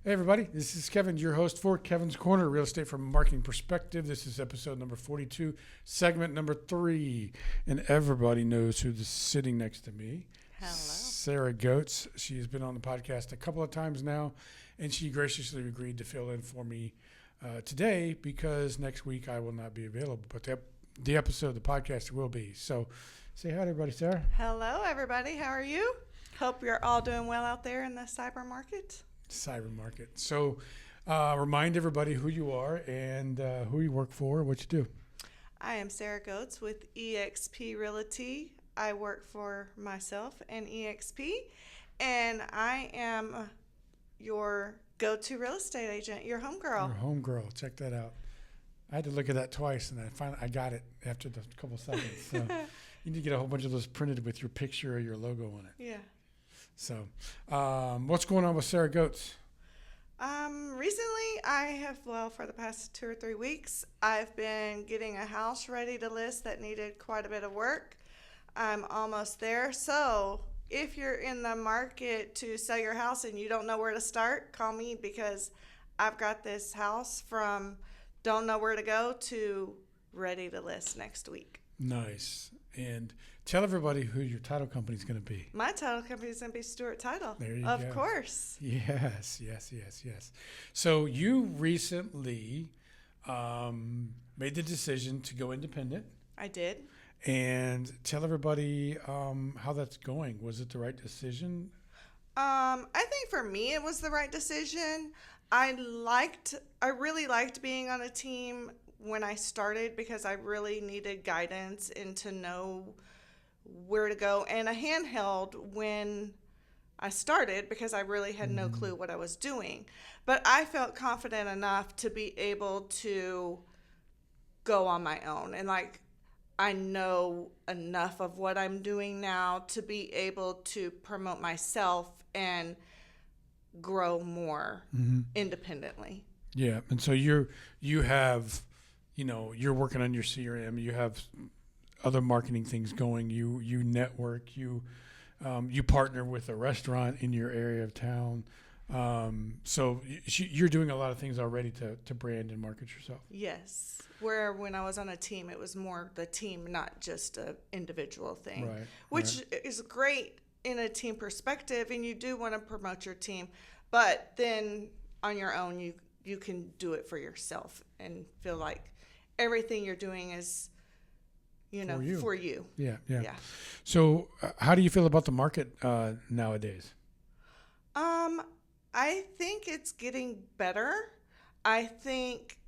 Hey everybody, this is Kevin, your host for Kevin's Corner, Real Estate from a Marketing Perspective. This is episode number 42, segment number 3. And everybody knows who's sitting next to me. Hello. Sara Goetz. She has been on the podcast a couple of times now, and she graciously agreed to fill in for me today because next week I will not be available. But the episode, the podcast will be. So say hi to everybody, Sara. Hello, everybody. How are you? Hope you're all doing well out there in the cyber market. Cyber market. So remind everybody who you are and who you work for, what you do. I am Sara Goetz with eXp Realty. I work for myself and eXp, and I am your go-to real estate agent, your home girl. Your home girl. Check that out. I had to look at that twice, and I got it after the couple seconds. So you need to get a whole bunch of those printed with your picture or your logo on it. Yeah. So what's going on with Sara Goetz? Recently, for the past 2 or 3 weeks, I've been getting a house ready to list that needed quite a bit of work. I'm almost there. So if you're in the market to sell your house and you don't know where to start, call me because I've got this house from don't know where to go to ready to list next week. Nice. And tell everybody who your title company is going to be. My title company is going to be Stewart Title. There you go. Of course. Yes. So you recently made the decision to go independent. I did. And tell everybody how that's going. Was it the right decision? I think for me it was the right decision. I really liked being on a team when I started because I really needed guidance and to know where to go, and a handheld when I started because I really had no clue what I was doing. But I felt confident enough to be able to go on my own, and I know enough of what I'm doing now to be able to promote myself and grow more independnetly. Yeah, and so you have, you're working on your CRM. You have other marketing things going. You network. You partner with a restaurant in your area of town. So you're doing a lot of things already to brand and market yourself. Yes. Where when I was on a team, it was more the team, not just an individual thing, right, which is great in a team perspective, and you do want to promote your team. But then on your own, you can do it for yourself and feel like everything you're doing is, for you. Yeah. So how do you feel about the market nowadays? I think it's getting better. I think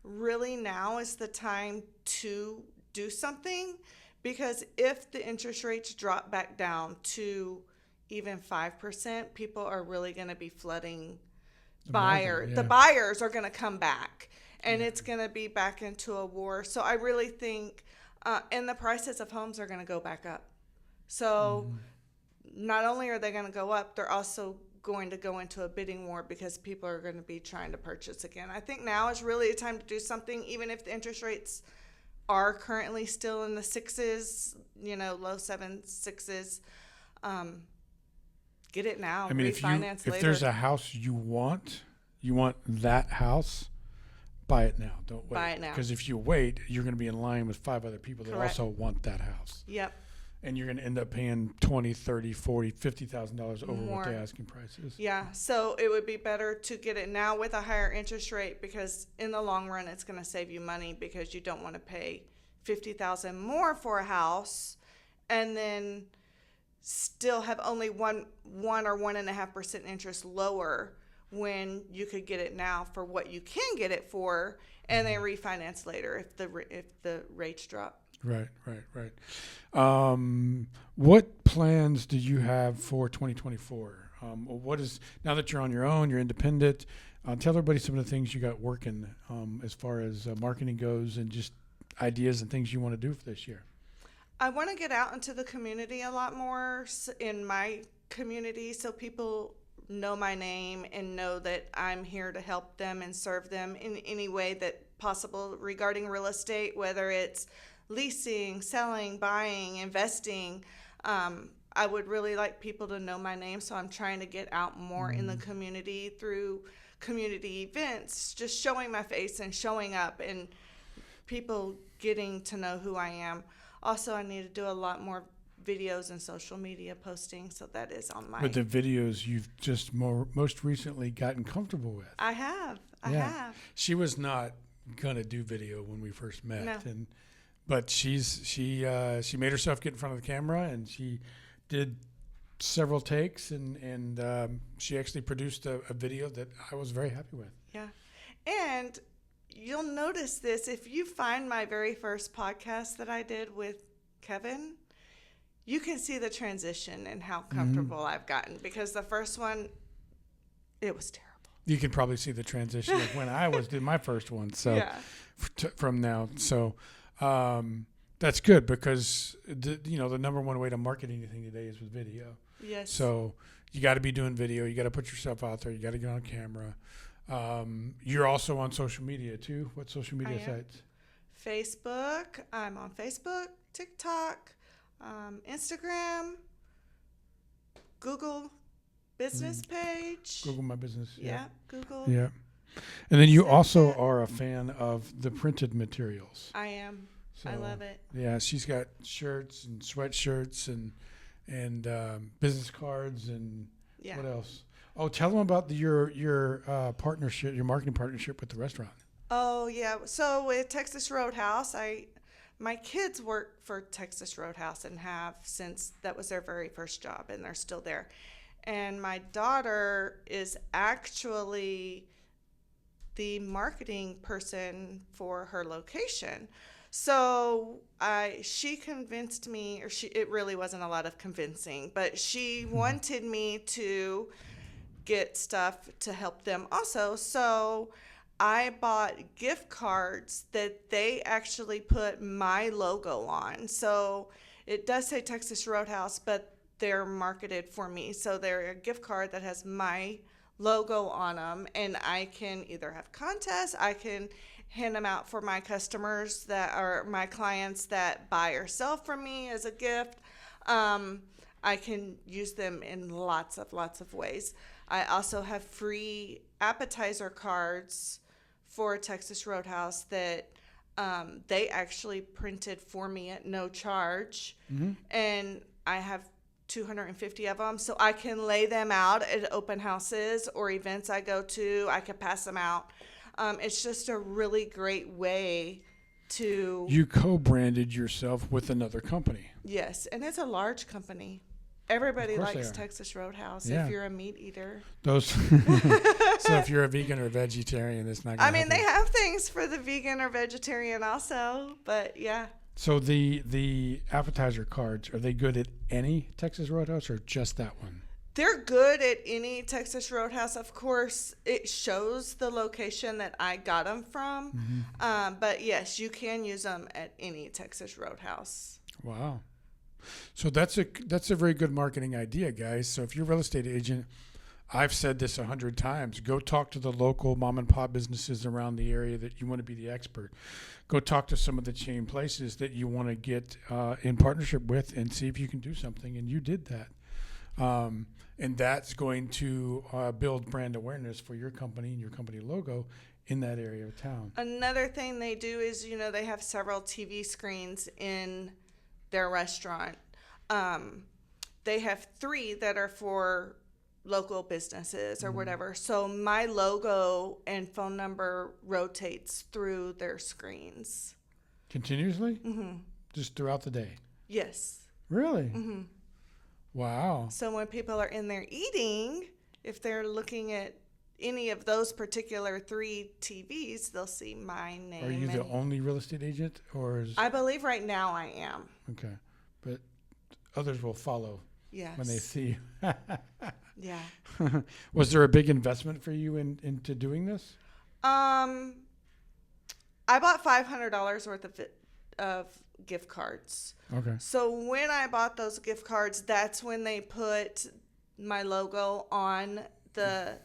really now is the time to do something, because if the interest rates drop back down to even 5%, people are really going to be flooding buyers. The buyers are going to come back, and it's going to be back into a war. So I really think, and the prices of homes are going to go back up. So not only are they going to go up, they're also going to go into a bidding war because people are going to be trying to purchase again. I think now is really a time to do something, even if the interest rates are currently still in the 6s, low 7s, 6s. Get it now. I mean, refinance later. If there's a house you want that house, buy it now. Don't wait. Buy it now. Because if you wait, you're going to be in line with 5 other people that also want that house. Yep. And you're going to end up paying $20,000, $30,000, $40,000, $50,000 over what the asking price is. Yeah, so it would be better to get it now with a higher interest rate, because in the long run it's going to save you money, because you don't want to pay $50,000 more for a house and then still have only one or 1.5% interest lower when you could get it now for what you can get it for, and then refinance later if the rates drop. Right. What plans do you have for 2024? What is, now that you're on your own, you're independent, tell everybody some of the things you got working as far as marketing goes, and just ideas and things you want to do for this year. I want to get out into the community a lot more in my community, so people know my name and know that I'm here to help them and serve them in any way that possible regarding real estate, whether it's leasing, selling, buying, investing. I would really like people to know my name, so I'm trying to get out more in the community through community events, just showing my face and showing up and people getting to know who I am. Also, I need to do a lot more videos and social media posting, so that is on my... With the videos you've just most recently gotten comfortable with. I have. I have. She was not gonna do video when we first met, No. but she made herself get in front of the camera, and she did several takes, and she actually produced a video that I was very happy with. Yeah. And you'll notice this if you find my very first podcast that I did with Kevin. You can see the transition and how comfortable I've gotten, because the first one, it was terrible. You can probably see the transition of when I did my first one. So Yeah. From now, so that's good, because the number one way to market anything today is with video. Yes. So you got to be doing video. You got to put yourself out there. You got to get on camera. You're also on social media too. What social media sites? Facebook. I'm on Facebook, TikTok, Instagram, Google business page. Google My Business. Yeah, Google. Yeah. And then you also are a fan of the printed materials. I am. So, I love it. Yeah, she's got shirts and sweatshirts and business cards and Yeah. what else? Oh, tell them about your partnership, your marketing partnership with the restaurant. Oh, yeah. So with Texas Roadhouse, my kids work for Texas Roadhouse and have since that was their very first job, and they're still there. And my daughter is actually the marketing person for her location. So she convinced me, it really wasn't a lot of convincing, but she wanted me to get stuff to help them also. So I bought gift cards that they actually put my logo on. So it does say Texas Roadhouse, but they're marketed for me. So they're a gift card that has my logo on them, and I can either have contests, I can hand them out for my customers that are my clients that buy or sell from me as a gift. I can use them in lots of ways. I also have free appetizer cards for Texas Roadhouse that they actually printed for me at no charge. Mm-hmm. And I have 250 of them, so I can lay them out at open houses or events I go to. I can pass them out. It's just a really great way to... You co-branded yourself with another company. Yes, and it's a large company. Everybody likes Texas Roadhouse if you're a meat eater. So if you're a vegan or vegetarian, it's not going to they have things for the vegan or vegetarian also, but yeah. So the appetizer cards, are they good at any Texas Roadhouse or just that one? They're good at any Texas Roadhouse. Of course, it shows the location that I got them from. Mm-hmm. But yes, you can use them at any Texas Roadhouse. Wow. So that's a very good marketing idea, guys. So if you're a real estate agent, I've said this 100 times, go talk to the local mom and pop businesses around the area that you want to be the expert. Go talk to some of the chain places that you want to get in partnership with and see if you can do something. And you did that. And that's going to build brand awareness for your company and your company logo in that area of town. Another thing they do is, they have several TV screens in their restaurant. They have 3 that are for local businesses or whatever. So my logo and phone number rotates through their screens. Continuously? Mm-hmm. Just throughout the day? Yes. Really? Mm-hmm. Wow. So when people are in there eating, if they're looking at any of those particular 3 TVs, they'll see my name. Are you the only real estate agent, or I believe right now I am. Okay. But others will follow. Yes. When they see you. Yeah. Was there a big investment for you into doing this? I bought $500 worth of gift cards. Okay. So when I bought those gift cards, that's when they put my logo on the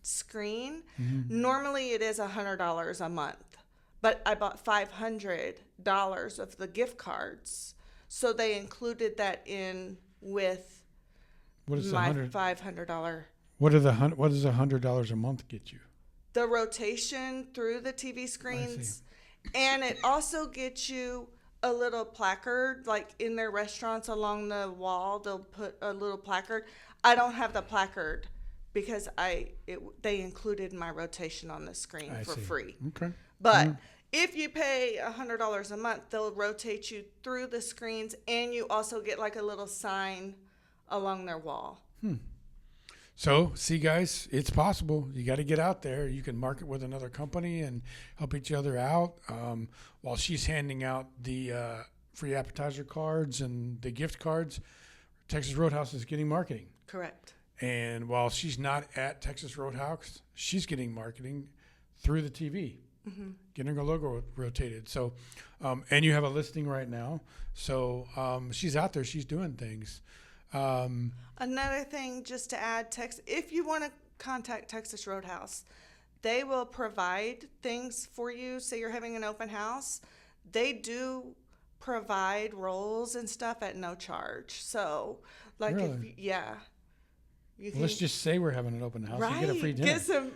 screen. Mm-hmm. Normally it is $100 a month, but I bought $500 of the gift cards. So they included that in with my $500. What does $100 a month get you? the rotation through the TV screens, and it also gets you a little placard, like in their restaurants along the wall, they'll put a little placard. I don't have the placard because they included my rotation on the screen for free. Okay. But if you pay $100 a month, they'll rotate you through the screens, and you also get like a little sign along their wall. So, see, guys, it's possible. You got to get out there. You can market with another company and help each other out. While she's handing out the free appetizer cards and the gift cards, Texas Roadhouse is getting marketing. Correct. And while she's not at Texas Roadhouse, she's getting marketing through the TV, getting her logo rotated. So, and you have a listing right now. So she's out there. She's doing things. Another thing, just to add, if you want to contact Texas Roadhouse, they will provide things for you. Say you're having an open house, they do provide rolls and stuff at no charge. So, like, really? You can, let's just say we're having an open house. Right, You get a free dinner. Get some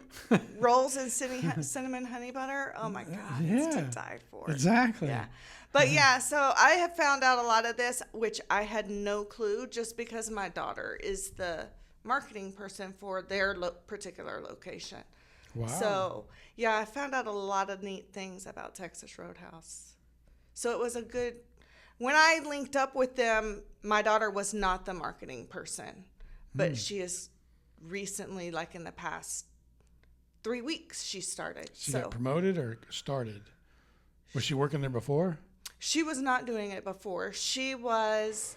rolls and cinnamon honey butter. Oh my God, it's to die for. Exactly. Yeah. But yeah, so I have found out a lot of this, which I had no clue, just because my daughter is the marketing person for their particular location. Wow. So yeah, I found out a lot of neat things about Texas Roadhouse. So it was when I linked up with them, my daughter was not the marketing person, but she is recently, like in the past 3 weeks, she started. She got promoted or started? Was she working there before? She was not doing it before. She was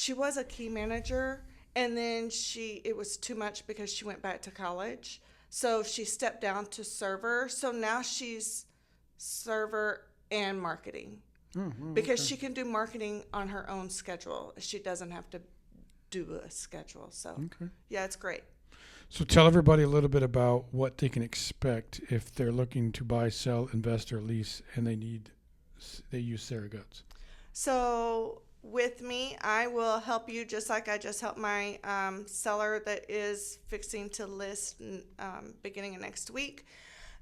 a key manager, and then it was too much because she went back to college. So she stepped down to server. So now she's server and marketing because she can do marketing on her own schedule. She doesn't have to do a schedule. So yeah, it's great. So tell everybody a little bit about what they can expect if they're looking to buy, sell, invest, or lease, and they use Sara Goetz. So with me, I will help you just like I just helped my seller that is fixing to list beginning of next week.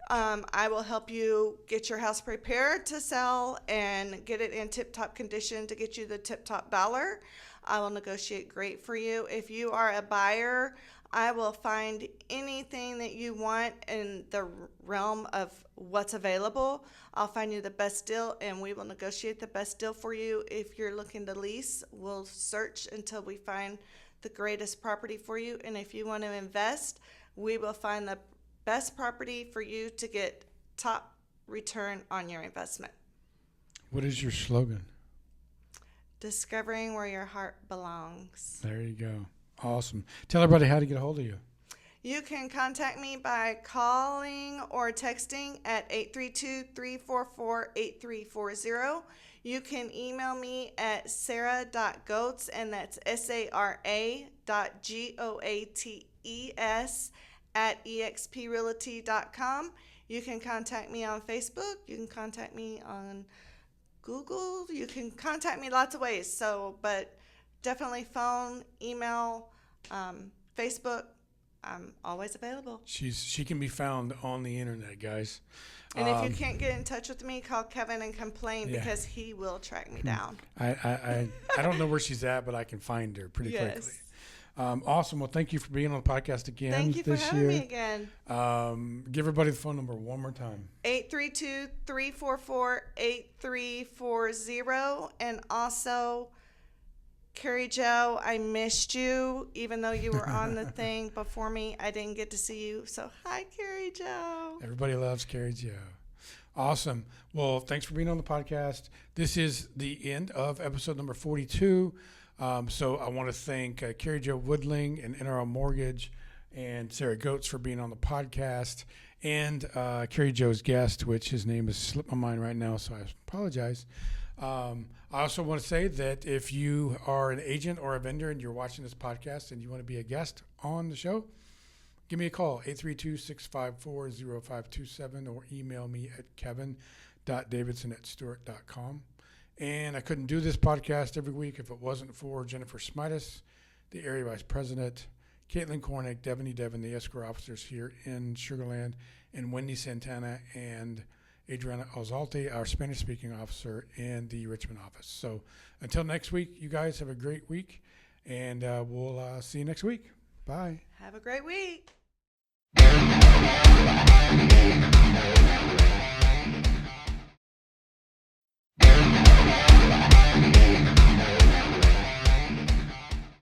I will help you get your house prepared to sell and get it in tip-top condition to get you the tip-top dollar. I will negotiate great for you. If you are a buyer, I will find anything that you want in the realm of what's available. I'll find you the best deal, and we will negotiate the best deal for you. If you're looking to lease, we'll search until we find the greatest property for you. And if you want to invest, we will find the best property for you to get top return on your investment. What is your slogan? Discovering where your heart belongs. There you go. Awesome. Tell everybody how to get a hold of you. You can contact me by calling or texting at 832-344-8340. You can email me at sara.goetz, and that's sara.goates@exprealty.com. You can contact me on Facebook. You can contact me on Google. You can contact me lots of ways. But definitely phone, email, Facebook. I'm always available. She can be found on the internet, guys. And if you can't get in touch with me, call Kevin and complain because he will track me down. I don't know where she's at, but I can find her pretty quickly. Awesome. Well, thank you for being on the podcast again. Thank you for having me again. Give everybody the phone number one more time. 832-344-8340. And also, Carrie Jo, I missed you. Even though you were on the thing before me, I didn't get to see you. So, hi, Carrie Jo. Everybody loves Carrie Jo. Awesome. Well, thanks for being on the podcast. This is the end of episode number 42. So I want to thank Carrie Jo Woodling and NRL Mortgage and Sara Goetz for being on the podcast, and Carrie Jo's guest, which his name has slipped my mind right now, so I apologize. I also want to say that if you are an agent or a vendor and you're watching this podcast and you want to be a guest on the show, give me a call, 832-654-0527, or email me at kevin.davidson@stewart.com. And I couldn't do this podcast every week if it wasn't for Jennifer Smitus, the Area Vice President, Caitlin Cornick, Devaney Devon, the escrow officers here in Sugar Land, and Wendy Santana and Adriana Alzate, our Spanish-speaking officer in the Richmond office. So until next week, you guys have a great week, and we'll see you next week. Bye. Have a great week.